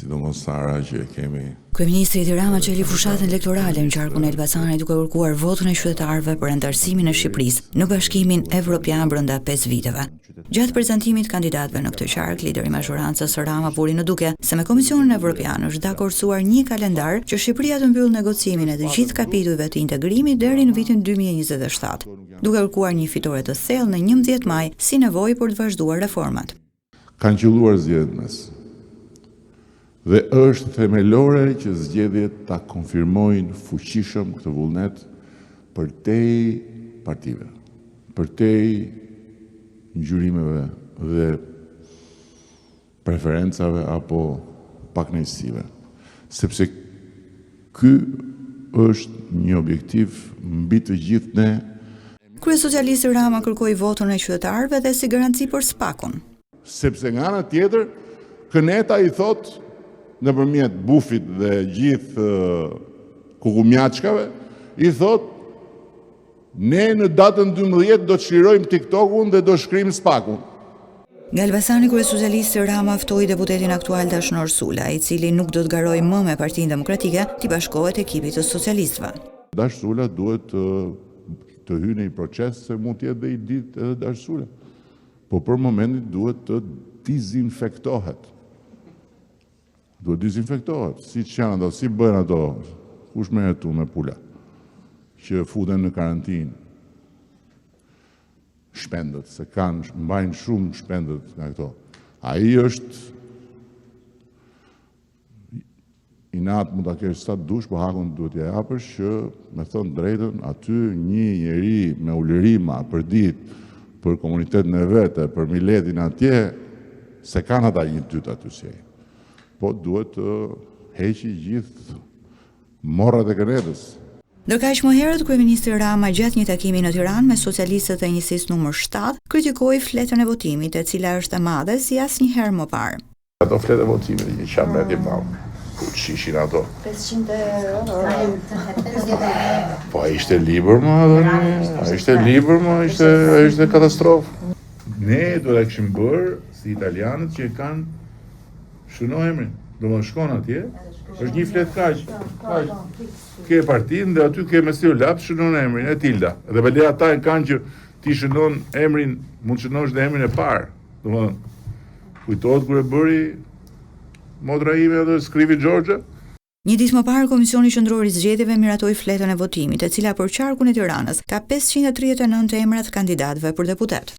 sidomos Sara që kemi. Kryeministri Edi Rama qeli fushatën elektorale në qarkun e Elbasanit duke kërkuar votën e qytetarëve për anëtarësimin e Shqipërisë në Bashkimin Evropian brenda 5 viteve. Gjatë prezantimit kandidatëve në këtë qark, lideri i mazhorancës Rama buri në duke se me Komisionin Evropian është dakordsuar një kalendar që Shqipëria të mbyllë negocimin e të gjithë kapitujve të integrimit deri në vitin 2027, duke kërkuar një fitore të thellë në 11 maj si nevojë për të vazhduar reformat. Kanë qelluar zgjedhjet mes. Dhe është themelore që zgjedhjet ta konfirmojnë fuqishëm këtë vullnet përtej partive, përtej ngjyrimeve dhe preferencave apo pakënaqësive. Sepse ky është një objektiv mbi të gjithë ne. Kryesocialisti Rama kërkoi votën e qytetarëve dhe si garanci për SPAK-un. Sepse nga ana tjetër, Këneta i thot nëpërmjet bufit dhe gjithë kukumjaçkave, i thot ne në datën 12 do të çlirojmë TikTokun dhe do shkrim SPAK-un. Nga Elbasani, kryesocialisti Rama ftoi deputetin aktual Dashnor Sula, i cili nuk do të garojë më me Partinë Demokratike, të bashkohet ekipit të socialistëve. Dash Sula duhet të hyjë në një proces se mund të jetë dhe i ditë edhe Dash Sula. Po për momentin duhet të dezinfektohet. Duhet dezinfektohet. Si që janë ato, si bëjnë ato, kush me jetu me pula, që futen në karantinë. Shpendët, se mbajnë shumë shpendët nga këto. Ai është i natë mund ta kesh sa dush, po hakun duhet ja japësh që, me thënë drejtën, aty një njeri me ulërima për ditë, për komunitetin e vete, për miletin atje, se kanë ata një dytë aty si ai. Po duhet të heqi gjithë morrat e Kënetës. Ndërkaq më herët, kryeministri Rama gjatë një takimi në Tiranë me socialistët e njësisë numër 7, kritikoi fletën e votimit, e cila është e madhe si asnjëherë më parë. Ato fletë e votimit një qamret i madh. Ku çishin ato? 500 euro. Po ai ishte libër më, ai ishte libër më, ishte katastrofë. Ne do ta kishim bërë si italianët që kanë shëno emrin. Do të shkon atje, është një fletë kaq. Ke partinë dhe aty ke Mesiu Lap shënon emrin e Tilda. Dhe bële ata e kanë që ti shënon emrin, mund të shënosh dhe emrin e parë. Domethënë kujtohet kur e bëri modra ime dhe skrivi Gjorgja. Një ditë më parë, Komisioni Qendror i Zgjedhjeve miratoi fletën e votimit, e cila për qarkun e Tiranës ka 539 emra të kandidatëve për deputet.